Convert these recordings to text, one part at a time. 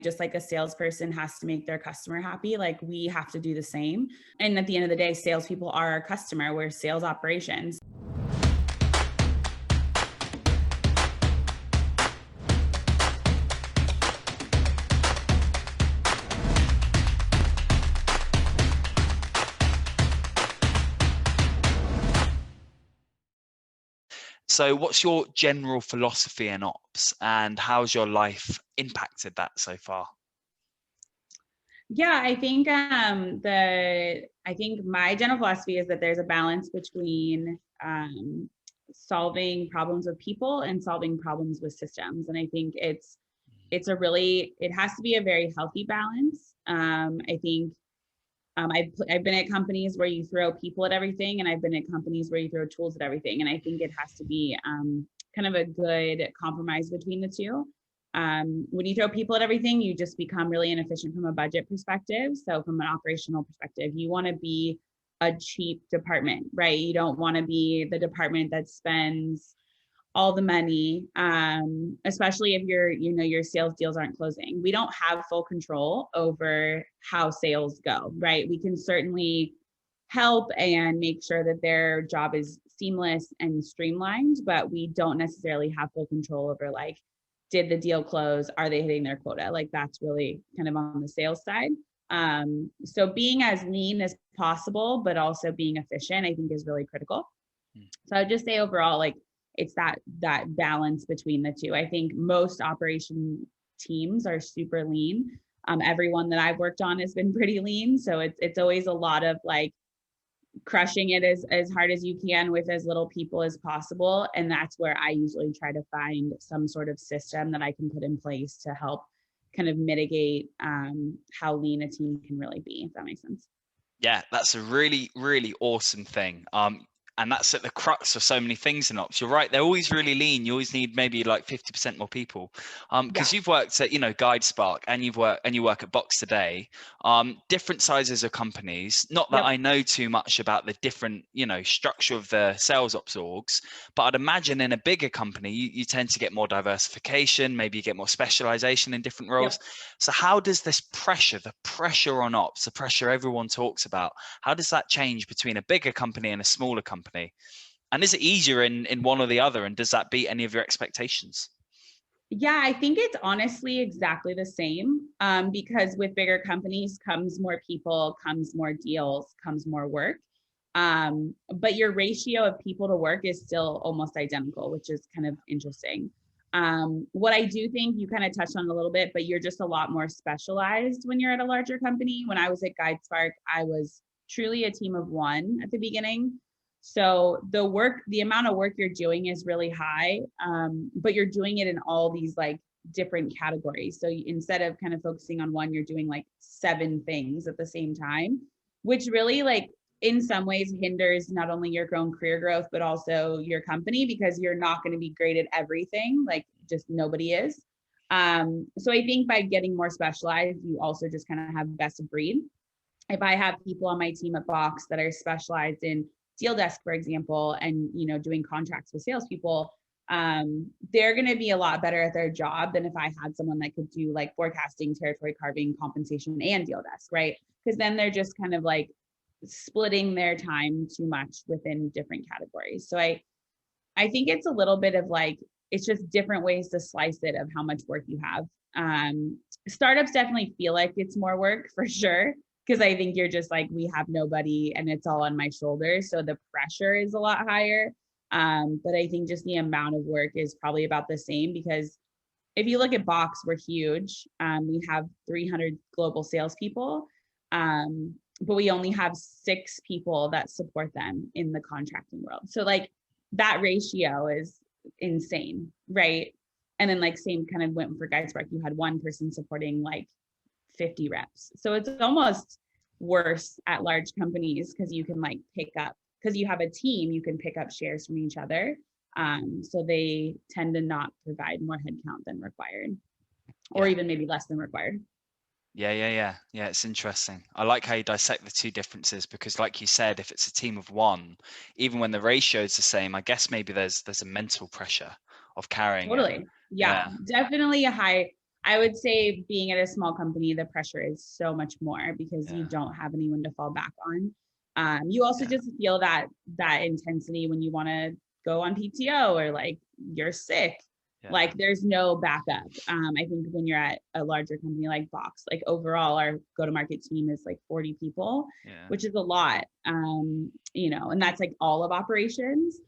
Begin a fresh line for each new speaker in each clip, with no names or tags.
just like a salesperson has to make their customer happy, like we have to do the same. And at the end of the day, salespeople are our customer. We're sales operations.
So what's your general philosophy in ops, and how's your life impacted that so far?
Yeah, I think my general philosophy is that there's a balance between solving problems with people and solving problems with systems. And I think it has to be a very healthy balance. I think I've been at companies where you throw people at everything, and I've been at companies where you throw tools at everything. And I think it has to be kind of a good compromise between the two. When you throw people at everything, you just become really inefficient from a budget perspective. So from an operational perspective, you want to be a cheap department, right? You don't want to be the department that spends all the money, especially if your sales deals aren't closing. We don't have full control over how sales go, right? We can certainly help and make sure that their job is seamless and streamlined, but we don't necessarily have full control over like, did the deal close? Are they hitting their quota? Like that's really kind of on the sales side. So being as lean as possible, but also being efficient, I think is really critical. So I would just say overall, like it's that balance between the two. I think most operation teams are super lean. Everyone that I've worked on has been pretty lean. So it's always a lot of like crushing it as hard as you can with as little people as possible. And that's where I usually try to find some sort of system that I can put in place to help kind of mitigate how lean a team can really be, if that makes sense.
Yeah, that's a really, really awesome thing. And that's at the crux of so many things in ops. You're right, they're always really lean. You always need maybe like 50% more people. Because
Yeah.
you've worked at, GuideSpark, and you work at Box today. Different sizes of companies. Not that
Yep.
I know too much about the different, structure of the sales ops orgs, but I'd imagine in a bigger company, you tend to get more diversification, maybe you get more specialization in different roles.
Yep.
So how does this pressure, the pressure on ops, the pressure everyone talks about, how does that change between a bigger company and a smaller company? And is it easier in one or the other? And does that beat any of your expectations?
Yeah, I think it's honestly exactly the same, because with bigger companies comes more people, comes more deals, comes more work. But your ratio of people to work is still almost identical, which is kind of interesting. What I do think you kind of touched on a little bit, but you're just a lot more specialized when you're at a larger company. When I was at GuideSpark, I was truly a team of one at the beginning. So the amount of work you're doing is really high, but you're doing it in all these like different categories. So instead of kind of focusing on one, you're doing like 7 things at the same time, which really like in some ways hinders not only your own career growth, but also your company, because you're not going to be great at everything. Like just nobody is. So I think by getting more specialized, you also just kind of have best of breed. If I have people on my team at Box that are specialized in deal desk, for example, and doing contracts with salespeople, they're going to be a lot better at their job than if I had someone that could do like forecasting, territory carving, compensation, and deal desk, right? Because then they're just kind of like splitting their time too much within different categories. So I think it's a little bit of like, it's just different ways to slice it of how much work you have. Startups definitely feel like it's more work for sure, because I think you're just like, we have nobody and it's all on my shoulders. So the pressure is a lot higher. But I think just the amount of work is probably about the same, because if you look at Box, we're huge. We have 300 global salespeople, but we only have 6 people that support them in the contracting world. So like that ratio is insane, right? And then like same kind of went for GuideSpark. You had one person supporting like 50 reps. So it's almost worse at large companies, because you can like pick up, because you have a team, you can pick up shares from each other. So they tend to not provide more headcount than required, or
Yeah.
even maybe less than required.
Yeah. It's interesting. I like how you dissect the two differences, because like you said, if it's a team of one, even when the ratio is the same, I guess maybe there's a mental pressure of carrying it.
Totally. Yeah,
Yeah.
definitely a high. I would say being at a small company, the pressure is so much more because you
Yeah.
don't have anyone to fall back on. You also
Yeah.
just feel that intensity when you want to go on PTO or like you're sick.
Yeah.
Like there's no backup. I think when you're at a larger company like Box, like overall our go-to-market team is like 40 people,
Yeah.
which is a lot. And that's like all of operations.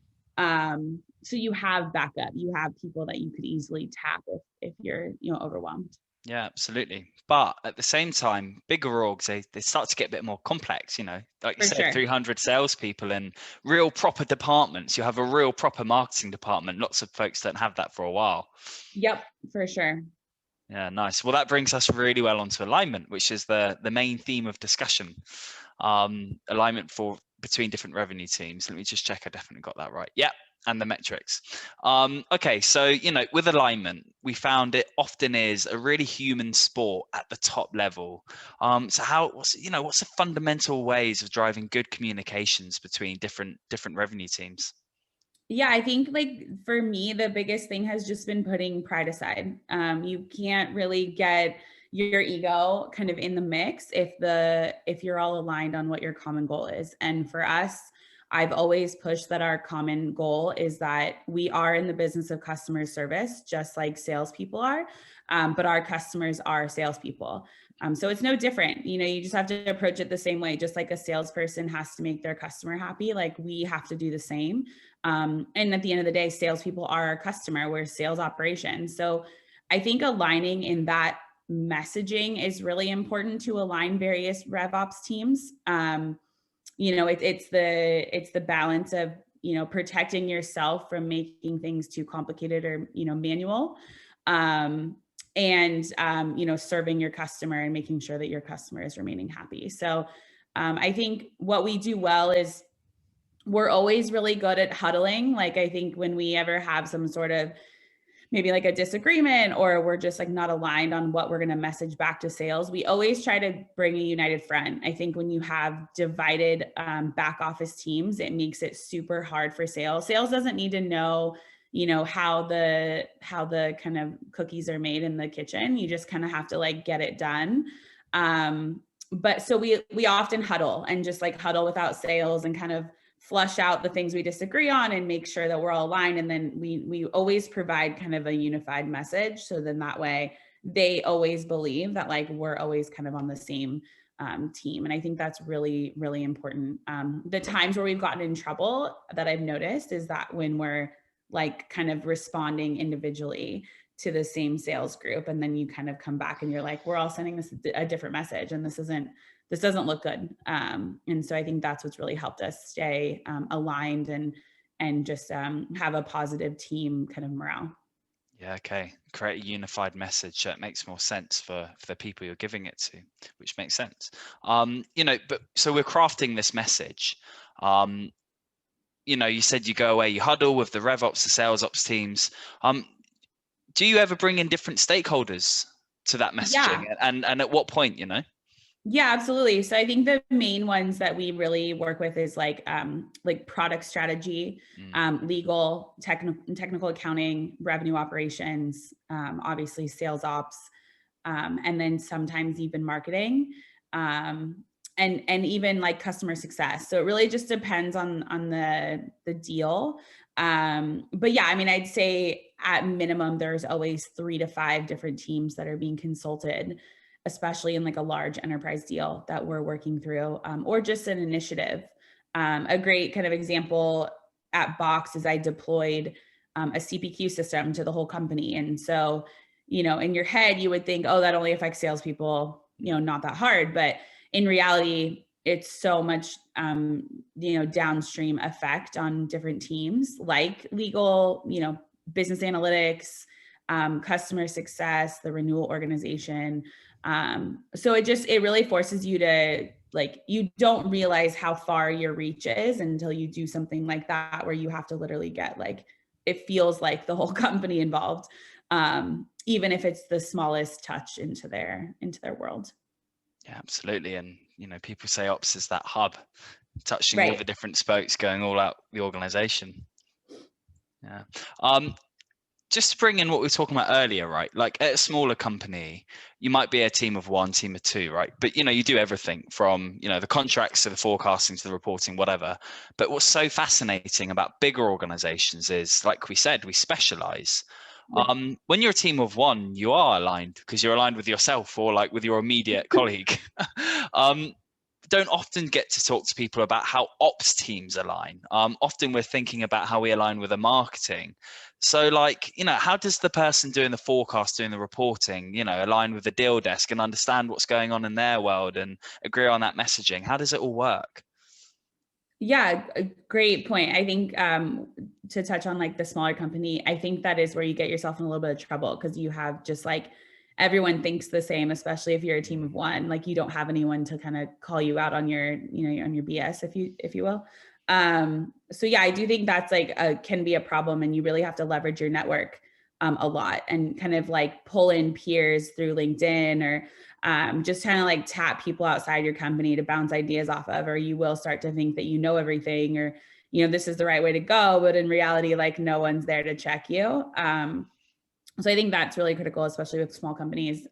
So you have backup, you have people that you could easily tap if you're, overwhelmed.
Yeah, absolutely. But at the same time, bigger orgs, they start to get a bit more complex, like you
For
said,
sure.
300 salespeople and real proper departments. You have a real proper marketing department. Lots of folks don't have that for a while.
Yep, for sure.
Yeah, nice. Well, that brings us really well onto alignment, which is the main theme of discussion. Alignment for between different revenue teams. Let me just check I definitely got that right. Yeah, and the metrics. Okay, so with alignment, we found it often is a really human sport at the top level. So what's the fundamental ways of driving good communications between different revenue teams?
Yeah, I think like for me, the biggest thing has just been putting pride aside. You can't really get your ego kind of in the mix if you're all aligned on what your common goal is. And for us, I've always pushed that our common goal is that we are in the business of customer service, just like salespeople are, but our customers are salespeople. So it's no different. You just have to approach it the same way. Just like a salesperson has to make their customer happy, like we have to do the same. And at the end of the day, salespeople are our customer. We're sales operations. So I think aligning in that messaging is really important to align various RevOps teams. It's the balance of protecting yourself from making things too complicated or manual, and serving your customer and making sure that your customer is remaining happy. So I think what we do well is we're always really good at huddling. Like I think when we ever have some sort of maybe like a disagreement or we're just like not aligned on what we're going to message back to sales, we always try to bring a united front. I think when you have divided back office teams, it makes it super hard for sales. Sales doesn't need to know how the kind of cookies are made in the kitchen. You just kind of have to like get it done. But so we often huddle and just like huddle without sales and kind of flush out the things we disagree on and make sure that we're all aligned. And then we always provide kind of a unified message. So then that way they always believe that like we're always kind of on the same team. And I think that's really, really important. The times where we've gotten in trouble that I've noticed is that when we're like kind of responding individually to the same sales group, and then you kind of come back and you're like, we're all sending this a different message and this doesn't look good. And so I think that's what's really helped us stay aligned and just have a positive team kind of morale.
Yeah, okay. Create a unified message that makes more sense for the people you're giving it to, which makes sense. But so we're crafting this message. You said you go away, you huddle with the RevOps, the sales ops teams. Do you ever bring in different stakeholders to that messaging?
Yeah.
And at what point,
Yeah, absolutely. So I think the main ones that we really work with is like product strategy, legal, technical accounting, revenue operations, obviously sales ops, and then sometimes even marketing, and even like customer success. So it really just depends on the deal. But yeah, I mean, I'd say at minimum there's always 3 to 5 different teams that are being consulted, especially in like a large enterprise deal that we're working through, or just an initiative. A great kind of example at Box is I deployed a CPQ system to the whole company. And so, in your head, you would think, oh, that only affects salespeople, not that hard. But in reality, it's so much, downstream effect on different teams like legal, business analytics, customer success, the renewal organization. So it really forces you to like, you don't realize how far your reach is until you do something like that, where you have to literally get like, it feels like the whole company involved, even if it's the smallest touch into their world.
Yeah, absolutely. And, people say ops is that hub, touching all
Right.
the different spokes going all out the organization. Yeah. just to bring in what we were talking about earlier, right? Like at a smaller company, you might be a team of one, team of two, right? But you do everything from the contracts to the forecasting to the reporting, whatever. But what's so fascinating about bigger organizations is, like we said, we specialize. When you're a team of one, you are aligned because you're aligned with yourself or like with your immediate colleague. Don't often get to talk to people about how ops teams align. Often we're thinking about how we align with the marketing. So how does the person doing the forecast, doing the reporting, align with the deal desk and understand what's going on in their world and agree on that messaging? How does it all work?
Yeah, a great point. I think to touch on like the smaller company, I think that is where you get yourself in a little bit of trouble because you have just like everyone thinks the same, especially if you're a team of one. Like you don't have anyone to kind of call you out on your, on your BS, if you will. So yeah, I do think that's can be a problem, and you really have to leverage your network a lot and kind of like pull in peers through LinkedIn or just kind of like tap people outside your company to bounce ideas off of, or you will start to think that you know everything, or this is the right way to go, but in reality, like no one's there to check you. So I think that's really critical, especially with small companies.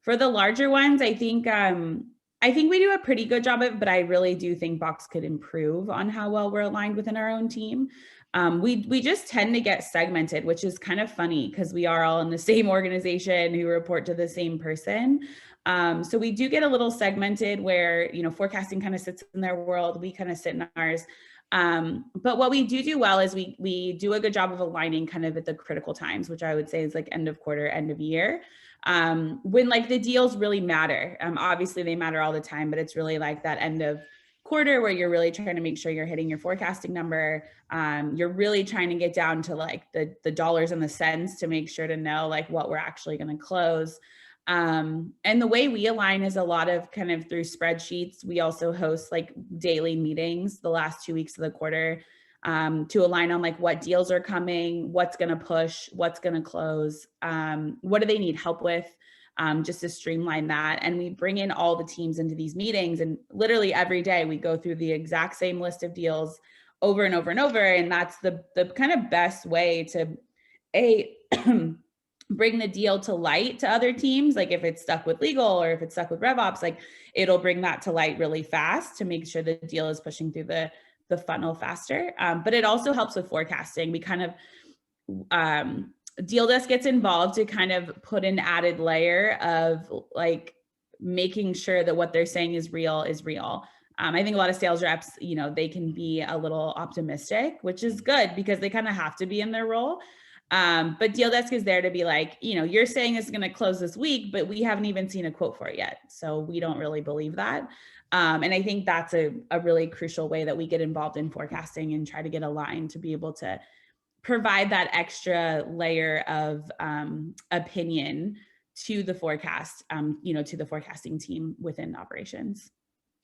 For the larger ones, I think we do a pretty good job of it, but I really do think Box could improve on how well we're aligned within our own team. We just tend to get segmented, which is kind of funny because we are all in the same organization who report to the same person. So we do get a little segmented where, forecasting kind of sits in their world. We kind of sit in ours. But what we do well is we do a good job of aligning kind of at the critical times, which I would say is like end of quarter, end of year. When like the deals really matter. Obviously they matter all the time, but it's really like that end of quarter where you're really trying to make sure you're hitting your forecasting number. You're really trying to get down to like the dollars and the cents to make sure to know like what we're actually going to close. And the way we align is a lot of kind of through spreadsheets. We also host like daily meetings the last 2 weeks of the quarter to align on like what deals are coming, what's going to push, what's going to close, what do they need help with, just to streamline that. And we bring in all the teams into these meetings, and literally every day we go through the exact same list of deals over and over and over. And that's the kind of best way to bring the deal to light to other teams. Like if it's stuck with legal or if it's stuck with RevOps, like it'll bring that to light really fast to make sure the deal is pushing through the funnel faster. But it also helps with forecasting. We kind of, deal desk gets involved to kind of put an added layer of like making sure that what they're saying is real is real. I think a lot of sales reps, they can be a little optimistic, which is good because they kind of have to be in their role. But deal desk is there to be like, you're saying it's going to close this week, but we haven't even seen a quote for it yet. So we don't really believe that. And I think that's a really crucial way that we get involved in forecasting and try to get aligned to be able to provide that extra layer of opinion to the forecast, to the forecasting team within operations.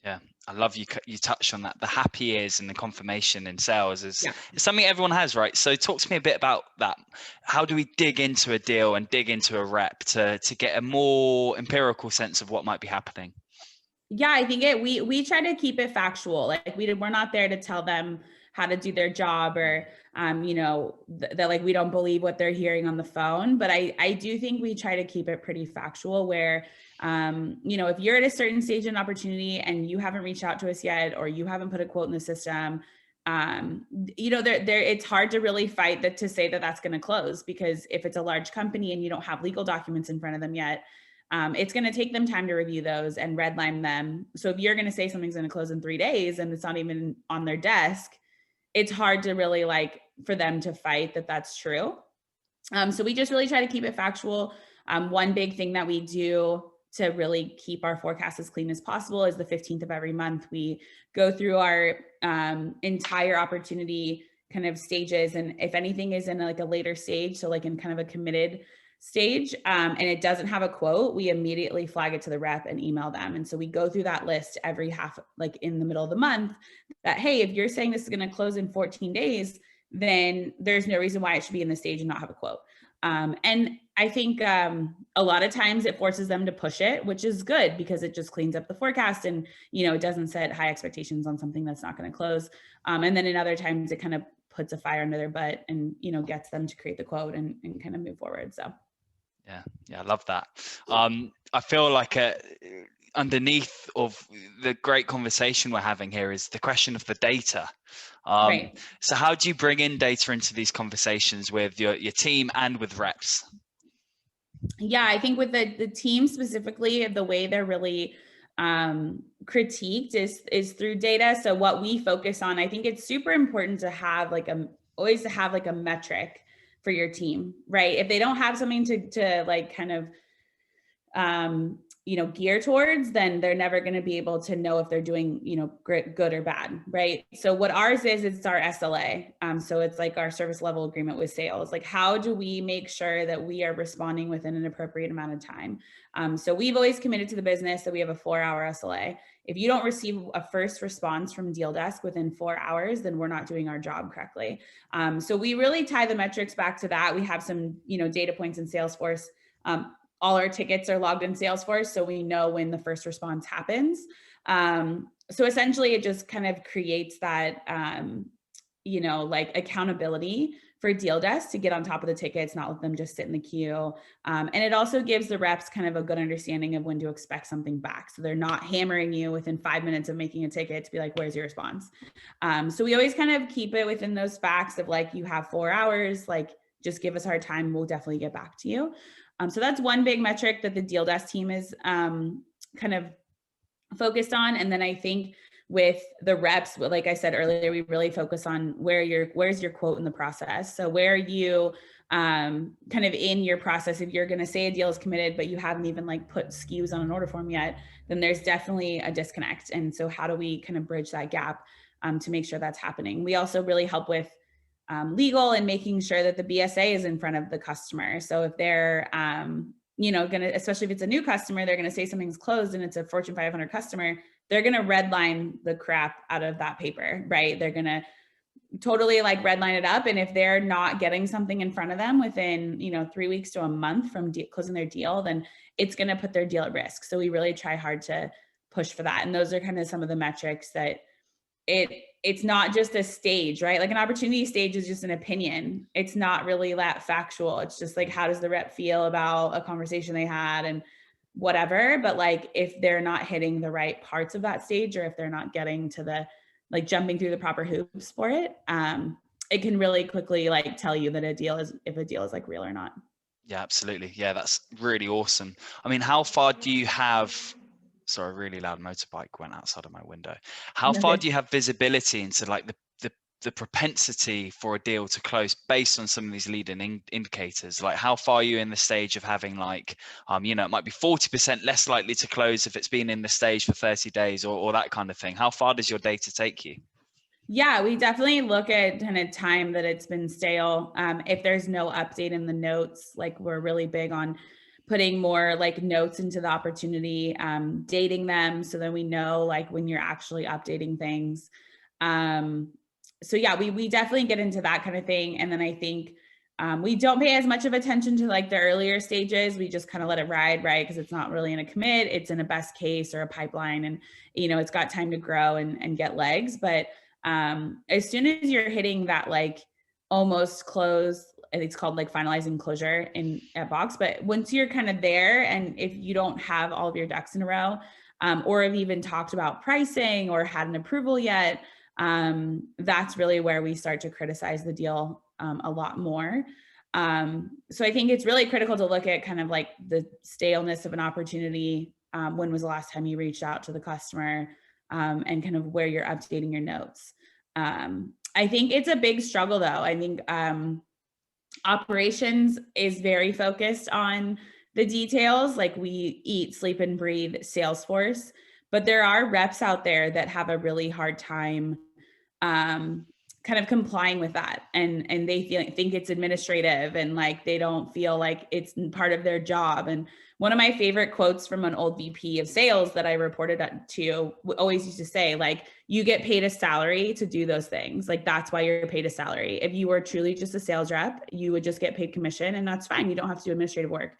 Yeah, I love you touched on that. The happy ears and the confirmation in sales is something everyone has, right? So talk to me a bit about that. How do we dig into a deal and dig into a rep to get a more empirical sense of what might be happening?
Yeah, I think we try to keep it factual. Like we're not there to tell them how to do their job or, that like we don't believe what they're hearing on the phone. But I do think we try to keep it pretty factual where, if you're at a certain stage in opportunity and you haven't reached out to us yet, or you haven't put a quote in the system, it's hard to really fight that to say that that's going to close, because if it's a large company and you don't have legal documents in front of them yet, it's going to take them time to review those and redline them. So if you're going to say something's going to close in 3 days and it's not even on their desk, it's hard to really like for them to fight that that's true. So we just really try to keep it factual. One big thing that we do to really keep our forecast as clean as possible is the 15th of every month, we go through our entire opportunity kind of stages. And if anything is in like a later stage, so like in kind of a committed stage, and it doesn't have a quote, we immediately flag it to the rep and email them. And so we go through that list every half, like in the middle of the month, that, hey, if you're saying this is going to close in 14 days, then there's no reason why it should be in the stage and not have a quote. And I think a lot of times it forces them to push it, which is good because it just cleans up the forecast and, it doesn't set high expectations on something that's not going to close. And then in other times it kind of puts a fire under their butt and, gets them to create the quote and kind of move forward. So.
Yeah, I love that. I feel like underneath of the great conversation we're having here is the question of the data.
Right.
So how do you bring in data into these conversations with your team and with reps?
Yeah, I think with the team specifically, the way they're really critiqued is through data. So what we focus on, I think it's super important to have always to have like a metric for your team, right? If they don't have something to like kind of gear towards, then they're never going to be able to know if they're doing, good or bad. Right. So what ours is, it's our SLA. So it's like our service level agreement with sales. Like, how do we make sure that we are responding within an appropriate amount of time? So we've always committed to the business that we have a 4-hour SLA. If you don't receive a first response from deal desk within 4 hours, then we're not doing our job correctly. So we really tie the metrics back to that. We have some, data points in Salesforce. All our tickets are logged in Salesforce, so we know when the first response happens. So essentially, it just kind of creates that, like accountability for deal desk to get on top of the tickets, not let them just sit in the queue. And it also gives the reps kind of a good understanding of when to expect something back. So they're not hammering you within 5 minutes of making a ticket to be like, where's your response? So we always kind of keep it within those facts of like, you have 4 hours, like just give us our time. We'll definitely get back to you. So that's one big metric that the deal desk team is kind of focused on. And then I think with the reps, like I said earlier, we really focus on where's your quote in the process. So where are you kind of in your process? If you're going to say a deal is committed, but you haven't even like put SKUs on an order form yet, then there's definitely a disconnect. And so how do we kind of bridge that gap to make sure that's happening? We also really help with legal and making sure that the BSA is in front of the customer. So if they're, gonna, especially if it's a new customer, they're gonna say something's closed and it's a Fortune 500 customer, they're gonna redline the crap out of that paper, right? They're gonna totally like redline it up. And if they're not getting something in front of them within, 3 weeks to a month from closing their deal, then it's gonna put their deal at risk. So we really try hard to push for that. And those are kind of some of the metrics that it's not just a stage, right? Like an opportunity stage is just an opinion. It's not really that factual. It's just like, how does the rep feel about a conversation they had and whatever. But like, if they're not hitting the right parts of that stage, or if they're not getting to the, like jumping through the proper hoops for it, it can really quickly like tell you that if a deal is like real or not.
Yeah, absolutely. Yeah, that's really awesome. I mean, how far do you have? Sorry, a really loud motorbike went outside of my window. How far do you have visibility into like the propensity for a deal to close based on some of these leading indicators? Like, how far are you in the stage of having like, it might be 40% less likely to close if it's been in the stage for 30 days or that kind of thing? How far does your data take you?
Yeah, we definitely look at kind of time that it's been stale. If there's no update in the notes, like we're really big on putting more like notes into the opportunity, dating them so that we know like when you're actually updating things. So yeah, we definitely get into that kind of thing. And then I think we don't pay as much of attention to like the earlier stages. We just kind of let it ride, right? Because it's not really in a commit, it's in a best case or a pipeline, and it's got time to grow and get legs. But as soon as you're hitting that like almost close, it's called like finalizing closure at Box. But once you're kind of there, and if you don't have all of your ducks in a row, or have even talked about pricing or had an approval yet, that's really where we start to criticize the deal a lot more. So I think it's really critical to look at kind of like the staleness of an opportunity. When was the last time you reached out to the customer, and kind of where you're updating your notes. I think it's a big struggle though. I think operations is very focused on the details. Like we eat, sleep, and breathe Salesforce, but there are reps out there that have a really hard time kind of complying with that, and they think it's administrative, and like they don't feel like it's part of their job. And one of my favorite quotes from an old VP of sales that I reported to always used to say, like, you get paid a salary to do those things. Like, that's why you're paid a salary. If you were truly just a sales rep, you would just get paid commission, and that's fine. You don't have to do administrative work,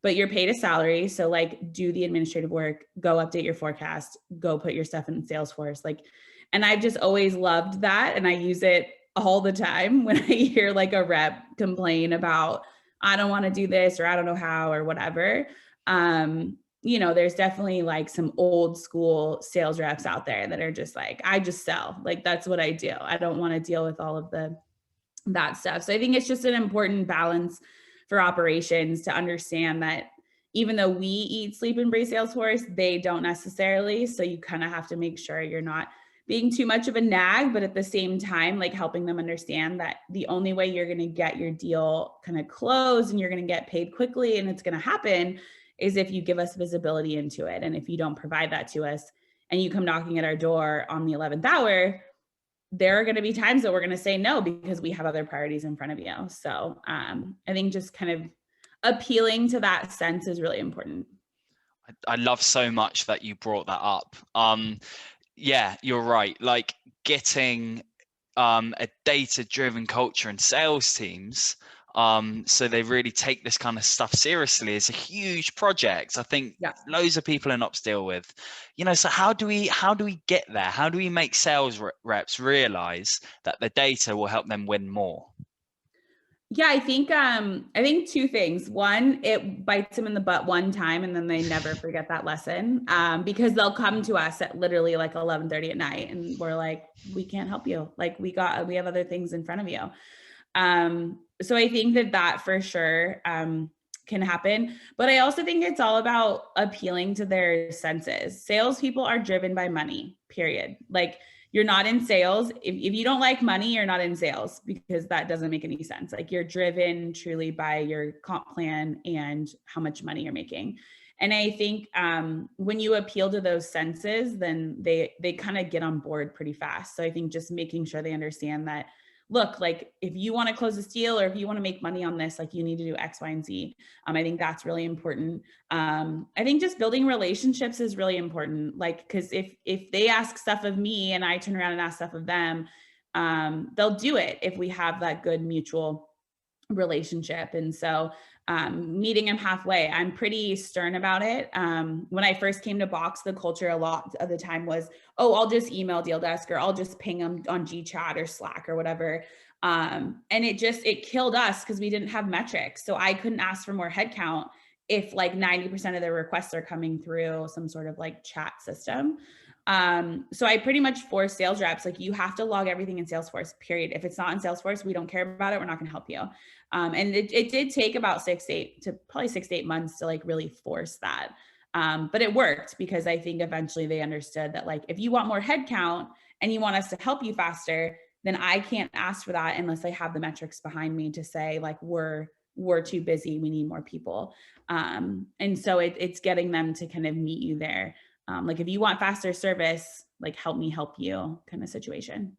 but you're paid a salary. So like, do the administrative work, go update your forecast, go put your stuff in Salesforce. Like, and I've just always loved that. And I use it all the time when I hear like a rep complain about, I don't want to do this, or I don't know how, or whatever. There's definitely like some old school sales reps out there that are just like, I just sell. Like, that's what I do. I don't want to deal with all of that stuff. So I think it's just an important balance for operations to understand that even though we eat, sleep, and breathe Salesforce, they don't necessarily. So you kind of have to make sure you're not being too much of a nag, but at the same time, like helping them understand that the only way you're going to get your deal kind of closed and you're going to get paid quickly and it's going to happen is if you give us visibility into it. And if you don't provide that to us and you come knocking at our door on the 11th hour, there are going to be times that we're going to say no because we have other priorities in front of you. So I think just kind of appealing to that sense is really important.
I love so much that you brought that up. Yeah, you're right. Like getting a data-driven culture and sales teams, so they really take this kind of stuff seriously, is a huge project. I think loads of people in ops deal with. So how do we get there? How do we make sales reps realize that the data will help them win more?
Yeah, I think two things. One, it bites them in the butt one time and then they never forget that lesson, because they'll come to us at literally like 11:30 at night and we're like, we can't help you. Like we have other things in front of you. So I think that for sure can happen. But I also think it's all about appealing to their senses. Salespeople are driven by money, period. Like, you're not in sales. If you don't like money, you're not in sales, because that doesn't make any sense. Like, you're driven truly by your comp plan and how much money you're making. And I think when you appeal to those senses, then they kind of get on board pretty fast. So I think just making sure they understand that, look, like if you want to close this deal or if you want to make money on this, like you need to do X, Y, and Z. I think that's really important. I think just building relationships is really important. Like, because if they ask stuff of me and I turn around and ask stuff of them, they'll do it if we have that good mutual relationship. And so meeting them halfway, I'm pretty stern about it. When I first came to Box, the culture a lot of the time was, oh, I'll just email deal desk, or I'll just ping them on GChat or Slack or whatever. And it killed us because we didn't have metrics. So I couldn't ask for more headcount if like 90% of their requests are coming through some sort of like chat system. So I pretty much force sales reps, like, you have to log everything in Salesforce, period. If it's not in Salesforce, we don't care about it. We're not going to help you. And it did take about 6 to 8 months to like really force that. But it worked, because I think eventually they understood that, like, if you want more headcount and you want us to help you faster, then I can't ask for that unless I have the metrics behind me to say, like, we're too busy, we need more people. And so it's getting them to kind of meet you there. Like, if you want faster service, like, help me help you kind of situation.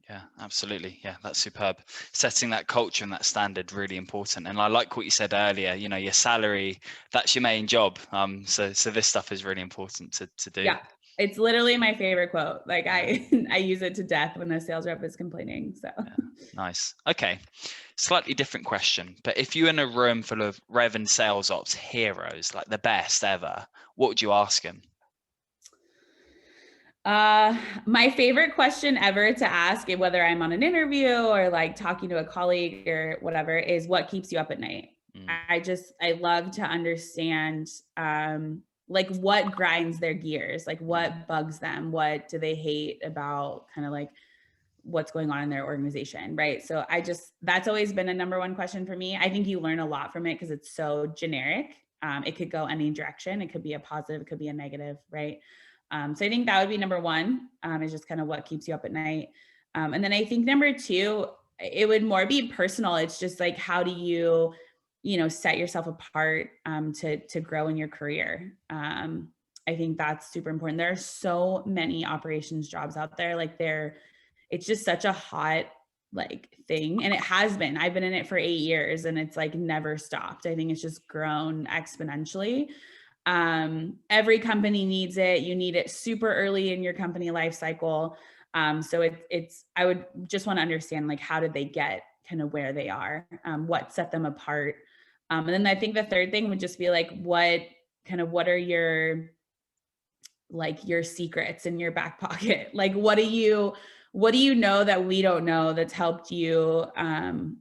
Yeah, absolutely. Yeah, that's superb. Setting that culture and that standard, really important. And I like what you said earlier, your salary, that's your main job. So this stuff is really important to do.
Yeah, it's literally my favorite quote. Like, I use it to death when a sales rep is complaining. So
yeah, nice. Okay. Slightly different question, but if you're in a room full of rev and sales ops heroes, like the best ever, what would you ask them?
My favorite question ever to ask, whether I'm on an interview or like talking to a colleague or whatever, is what keeps you up at night? I love to understand, like, what grinds their gears, like what bugs them, what do they hate about kind of like what's going on in their organization, right? So that's always been a number one question for me. I think you learn a lot from it because it's so generic. It could go any direction. It could be a positive, it could be a negative, right? So I think that would be number one, is just kind of what keeps you up at night. And then I think number two, it would more be personal. It's just like, how do you, set yourself apart to grow in your career? I think that's super important. There are so many operations jobs out there. Like, it's just such a hot like thing. And it has been. I've been in it for 8 years and it's like never stopped. I think it's just grown exponentially. Every company needs it. You need it super early in your company life cycle. So I would just want to understand, like, how did they get kind of where they are? What set them apart? And then I think the third thing would just be like, what are your secrets in your back pocket? Like, what do you what do you know that we don't know that's helped you,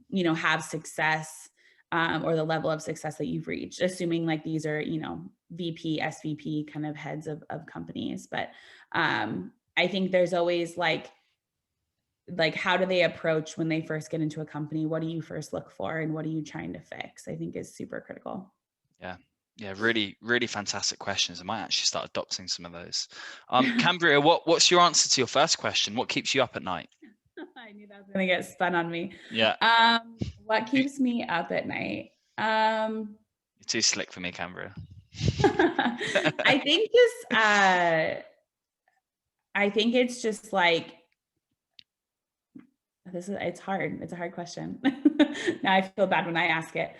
you know, have success, or the level of success that you've reached, assuming like these are, you know, VP, SVP kind of heads of companies. But I think there's always like how do they approach when they first get into a company? What do you first look for and what are you trying to fix? I think is super critical.
Yeah. Yeah, really, really fantastic questions. I might actually start adopting some of those. Cambria, what's your answer to your first question? What keeps you up at night?
I knew that was gonna get spun on me.
Yeah,
What keeps me up at night?
you're too slick for me, Cambria.
I think I think it's just like it's hard. It's a hard question. Now I feel bad when I ask it.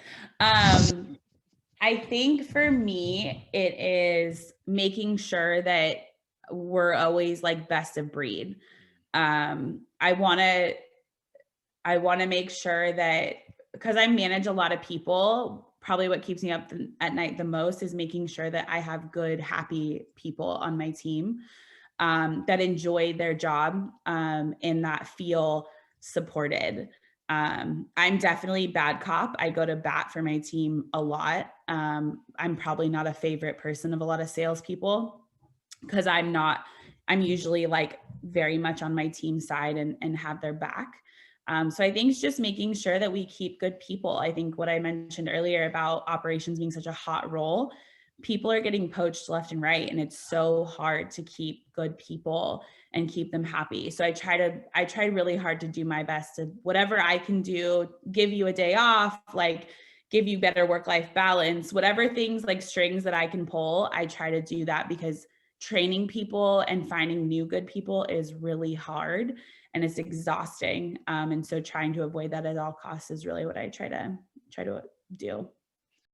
I think for me, it is making sure that we're always like best of breed. I want to make sure that because I manage a lot of people, probably what keeps me up at night the most is making sure that I have good, happy people on my team, that enjoy their job, and that feel supported. I'm definitely bad cop. I go to bat for my team a lot. I'm probably not a favorite person of a lot of salespeople because I'm usually like very much on my team side and have their back. So I think it's just making sure that we keep good people. I think what I mentioned earlier about operations being such a hot role, people are getting poached left and right, and it's so hard to keep good people and keep them happy. So I try really hard to do my best to whatever I can do, give you a day off, like give you better work-life balance, whatever things like strings that I can pull, I try to do that because training people and finding new good people is really hard and it's exhausting. And so trying to avoid that at all costs is really what I try to do.